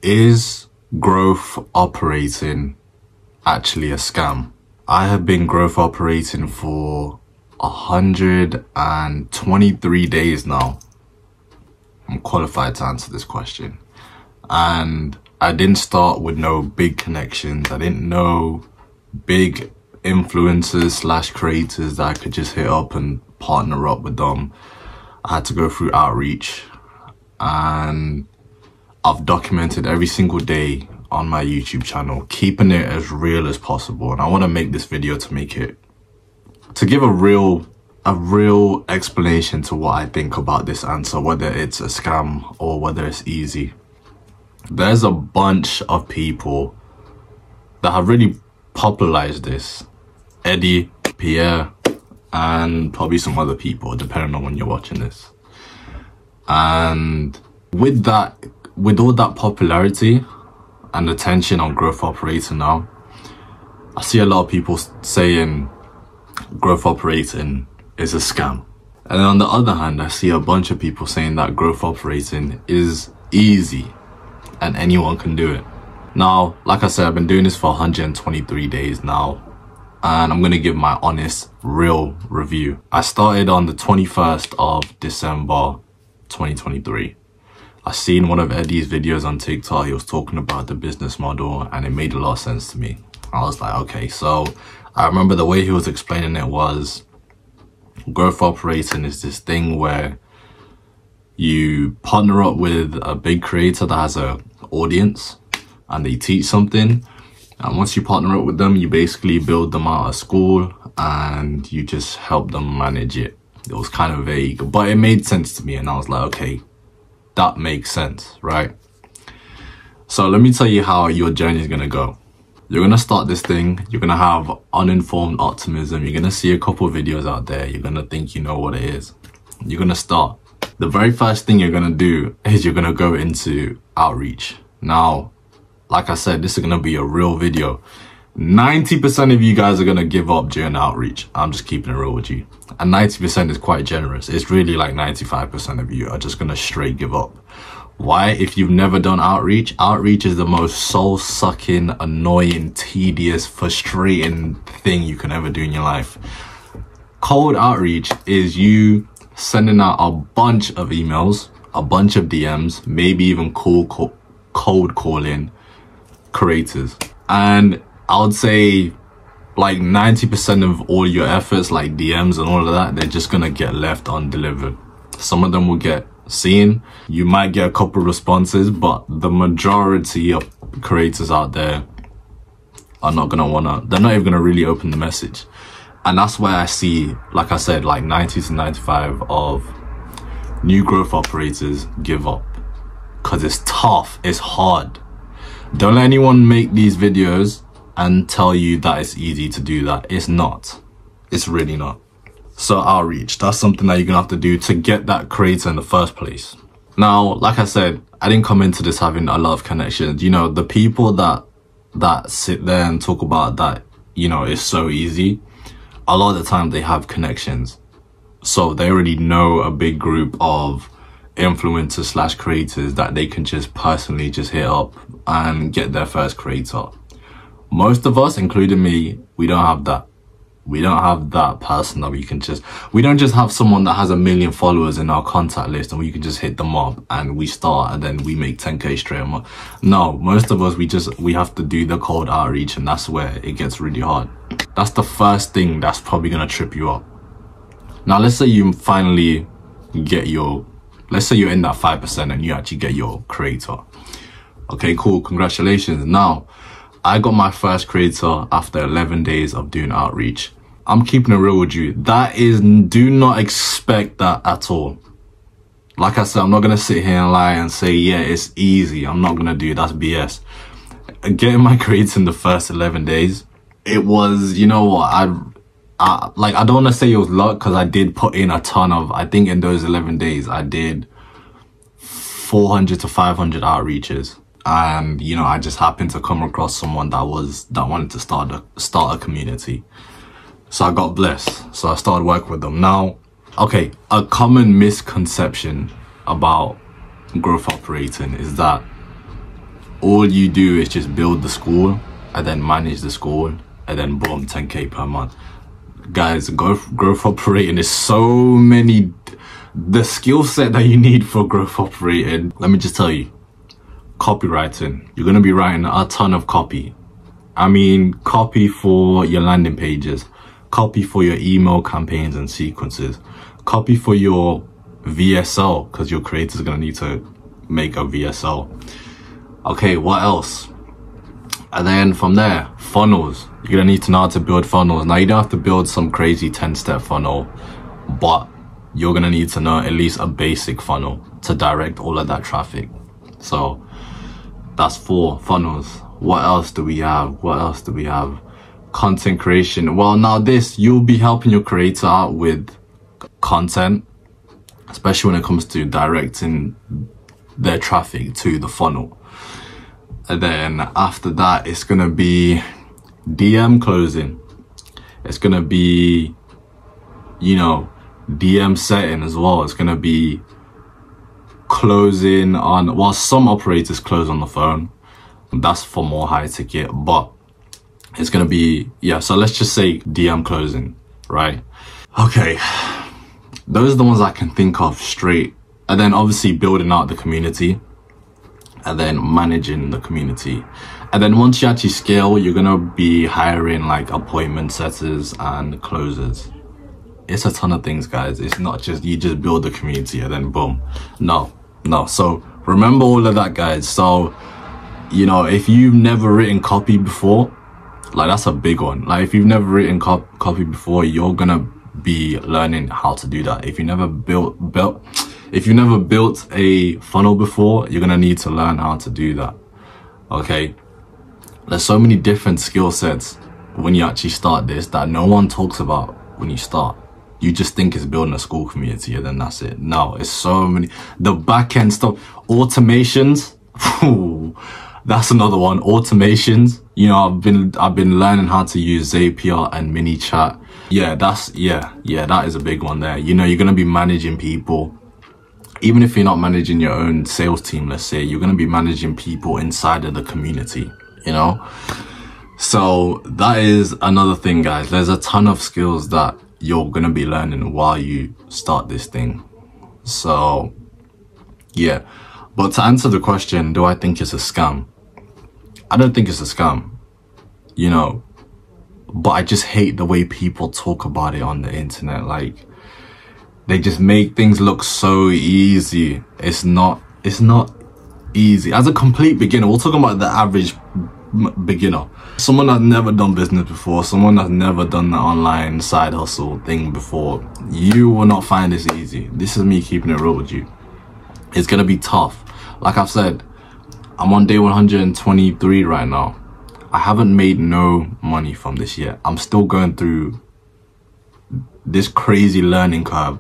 Is growth operating actually a scam? I have been growth operating for 123 days now. I'm qualified to answer this question. And I didn't start with no big connections. I didn't know big influencers slash creators that I could just hit up and partner up with them. I had to go through outreach, and I've documented every single day on my YouTube channel, keeping it as real as possible. And I want to make this video to give a real explanation to what I think about this answer, whether it's a scam or whether it's easy. There's a bunch of people that have really popularized this. Eddie, Pierre, and probably some other people, depending on when you're watching this. And with all that popularity and attention on growth operating now, I see a lot of people saying growth operating is a scam. And then on the other hand, I see a bunch of people saying that growth operating is easy and anyone can do it. Now, like I said, I've been doing this for 123 days now, and I'm going to give my honest, real review. I started on the 21st of December 2023. I seen one of Eddie's videos on TikTok. He was talking about the business model and it made a lot of sense to me. I was like, okay. So I remember the way he was explaining it was, growth operating is this thing where you partner up with a big creator that has an audience and they teach something. And once you partner up with them, you basically build them out of school and you just help them manage it. It was kind of vague, but it made sense to me. And I was like, okay, that makes sense, right? So let me tell you how your journey is going to go. You're going to start this thing. You're going to have uninformed optimism. You're going to see a couple of videos out there. You're going to think you know what it is. You're going to start. The very first thing you're going to do is you're going to go into outreach. Now, like I said, this is going to be a real video. 90% of you guys are going to give up during outreach. I'm just keeping it real with you. And 90% is quite generous. It's really like 95% of you are just going to straight give up. Why? If you've never done outreach, outreach is the most soul-sucking, annoying, tedious, frustrating thing you can ever do in your life. Cold outreach is you sending out a bunch of emails, a bunch of DMs, maybe even cold calling creators. And I would say like 90% of all your efforts, like DMs and all of that, they're just gonna get left undelivered. Some of them will get seen. You might get a couple responses, but the majority of creators out there are not gonna they're not even gonna really open the message. And that's why I see, like I said, like 90 to 95 of new growth operators give up. Cause it's tough, it's hard. Don't let anyone make these videos and tell you that it's easy to do that. It's not. It's really not. So outreach, that's something that you're gonna have to do to get that creator in the first place. Now, like I said, I didn't come into this having a lot of connections. You know, the people that sit there and talk about that, you know, it's so easy, a lot of the time they have connections. So they already know a big group of influencers slash creators that they can just personally just hit up and get their first creator. Most of us, including me, we don't have that. We don't have that person that we don't just have someone that has 1 million followers in our contact list and we can just hit them up and we start and then we make 10K straight a month. No, most of us, we have to do the cold outreach, and that's where it gets really hard. That's the first thing that's probably gonna trip you up. Now, let's say you finally get let's say you're in that 5% and you actually get your creator. Okay, cool, congratulations. Now, I got my first creator after 11 days of doing outreach. I'm keeping it real with you. Do not expect that at all. Like I said, I'm not going to sit here and lie and say, yeah, it's easy. I'm not going to do that's BS. Getting my creator in the first 11 days, it was, you know what, I don't want to say it was luck, because I did put in a ton of, I think in those 11 days, I did 400 to 500 outreaches. And, you know, I just happened to come across someone that wanted to start a community. So I got blessed. So I started working with them. Now, okay, a common misconception about growth operating is that all you do is just build the school and then manage the school, and then boom, 10K per month. Guys, growth operating is so many, the skill set that you need for growth operating. Let me just tell you, copywriting. You're going to be writing a ton of copy. I mean, copy for your landing pages, copy for your email campaigns and sequences, copy for your VSL, because your creators are going to need to make a VSL. Okay, what else? And then from there, funnels. You're going to need to know how to build funnels. Now, you don't have to build some crazy 10-step funnel, but you're going to need to know at least a basic funnel to direct all of that traffic. So that's 4 funnels. What else do we have? What else do we have? Content creation. Well, now this, you'll be helping your creator out with content, especially when it comes to directing their traffic to the funnel. And then after that, it's going to be DM closing. It's going to be, you know, DM setting as well. It's going to be closing on, well, some operators close on the phone. That's for more high ticket, but it's going to be, yeah, so let's just say DM closing, right? Okay, those are the ones I can think of straight. And then obviously building out the community, and then managing the community. And then once you actually scale, you're going to be hiring like appointment setters and closers. It's a ton of things, guys. It's not just, you just build the community and then boom. No. So remember all of that, guys. So, you know, if you've never written copy before, like that's a big one. Like if you've never written copy before, you're going to be learning how to do that. If you never built a funnel before, you're going to need to learn how to do that. Okay. There's so many different skill sets when you actually start this that no one talks about when you start. You just think it's building a school community and then that's it. No, it's so many. The back end stuff, automations. That's another one. Automations. You know, I've been learning how to use Zapier and MiniChat. Yeah, that is a big one there. You know, you're gonna be managing people. Even if you're not managing your own sales team, let's say, you're gonna be managing people inside of the community, you know? So that is another thing, guys. There's a ton of skills that you're gonna be learning while you start this thing. So yeah, but to answer the question, do I think it's a scam? I don't think it's a scam, you know, but I just hate the way people talk about it on the internet. Like, they just make things look so easy. It's not easy. As a complete beginner, we're talking about the average beginner, someone that's never done business before, someone that's never done the online side hustle thing before, you will not find this easy. This is me keeping it real with you. It's gonna be tough. Like I've said, I'm on day 123 right now. I haven't made no money from this yet. I'm still going through this crazy learning curve,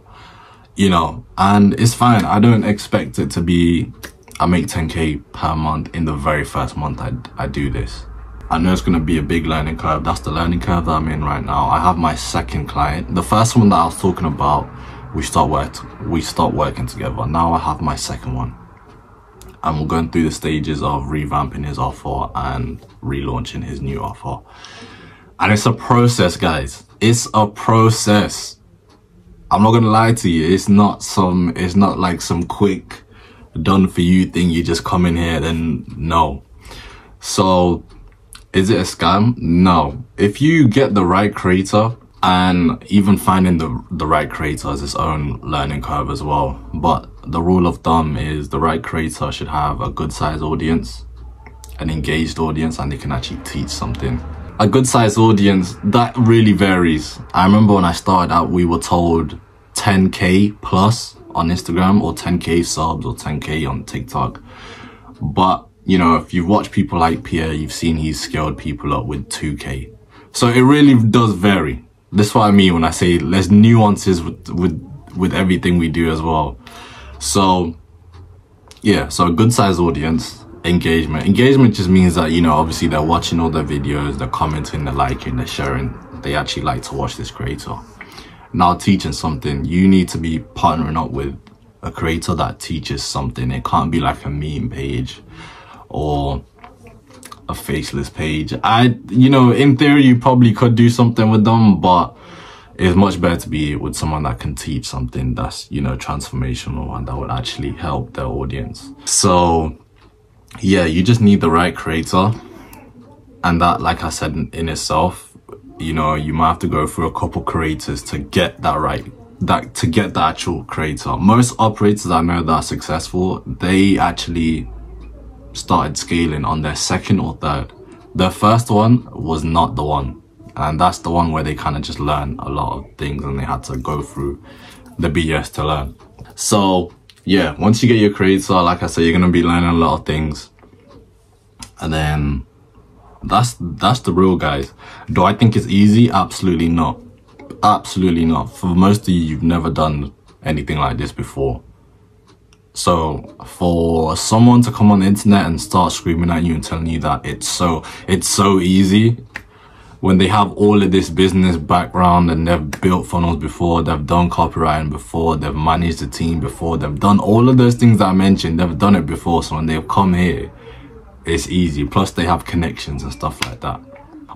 you know, and it's fine. I don't expect it to be, I make 10K per month in the very first month I do this. I know it's going to be a big learning curve. That's the learning curve that I'm in right now. I have my second client. The first one that I was talking about, we start working together. Now I have my second one. And we're going through the stages of revamping his offer and relaunching his new offer. And it's a process, guys. It's a process. I'm not going to lie to you. It's not like some quick done for you thing. You just come in here, then no. So is it a scam? No. If you get the right creator, and even finding the right creator has its own learning curve as well. But the rule of thumb is the right creator should have a good size audience, an engaged audience, and they can actually teach something. A good size audience, that really varies. I remember when I started out, we were told 10K plus on Instagram, or 10K subs, or 10K on TikTok. But, you know, if you've watched people like Pierre, you've seen he's scaled people up with 2K. So it really does vary. That's what I mean when I say there's nuances with everything we do as well. So yeah, so a good size audience, engagement just means that, you know, obviously they're watching all the videos, they're commenting, they're liking, they're sharing, they actually like to watch this creator. Now, teaching something, you need to be partnering up with a creator that teaches something. It can't be like a meme page or a faceless page. You know, in theory, you probably could do something with them, but it's much better to be with someone that can teach something that's, you know, transformational and that would actually help their audience. So yeah, you just need the right creator. And that, like I said, in itself, you know, you might have to go through a couple creators to get that right, to get the actual creator. Most operators I know that are successful, they actually started scaling on their second or third. Their first one was not the one. And that's the one where they kind of just learn a lot of things and they had to go through the BS to learn. So yeah, once you get your creator, like I said, you're going to be learning a lot of things. And then that's the real, guys. Do I think it's easy? Absolutely not. Absolutely not. For most of you, you've never done anything like this before. So for someone to come on the internet and start screaming at you and telling you that it's so easy, when they have all of this business background and they've built funnels before, they've done copywriting before, they've managed a team before, they've done all of those things that I mentioned, they've done it before. So when they've come here, it's easy. Plus they have connections and stuff like that.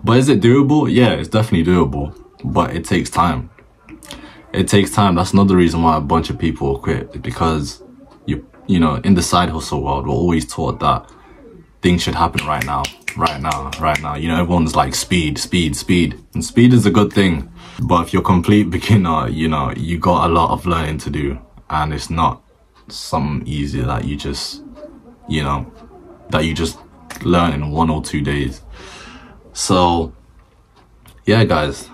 But is it doable? Yeah, it's definitely doable, but it takes time. It takes time. That's another reason why a bunch of people quit, because you know, in the side hustle world, we're always taught that things should happen right now. You know, everyone's like speed. And speed is a good thing. But if you're a complete beginner, you know, you got a lot of learning to do. And it's not something easy that you just, you know, that you just learn in 1 or 2 days. So, yeah, guys,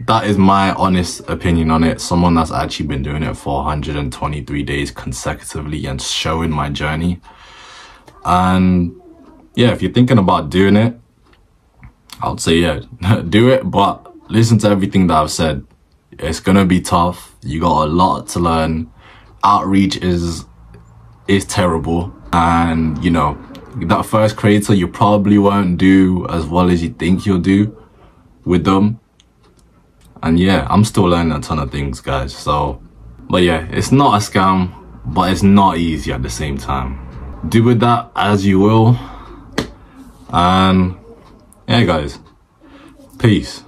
that is my honest opinion on it. Someone that's actually been doing it for 123 days consecutively and showing my journey. And yeah, if you're thinking about doing it, I would say, yeah, do it. But listen to everything that I've said. It's going to be tough. You got a lot to learn. Outreach is terrible. And, you know, that first creator, you probably won't do as well as you think you'll do with them. And yeah, I'm still learning a ton of things, guys. So, but yeah, it's not a scam, but it's not easy at the same time. Do with that as you will. And yeah, guys, peace.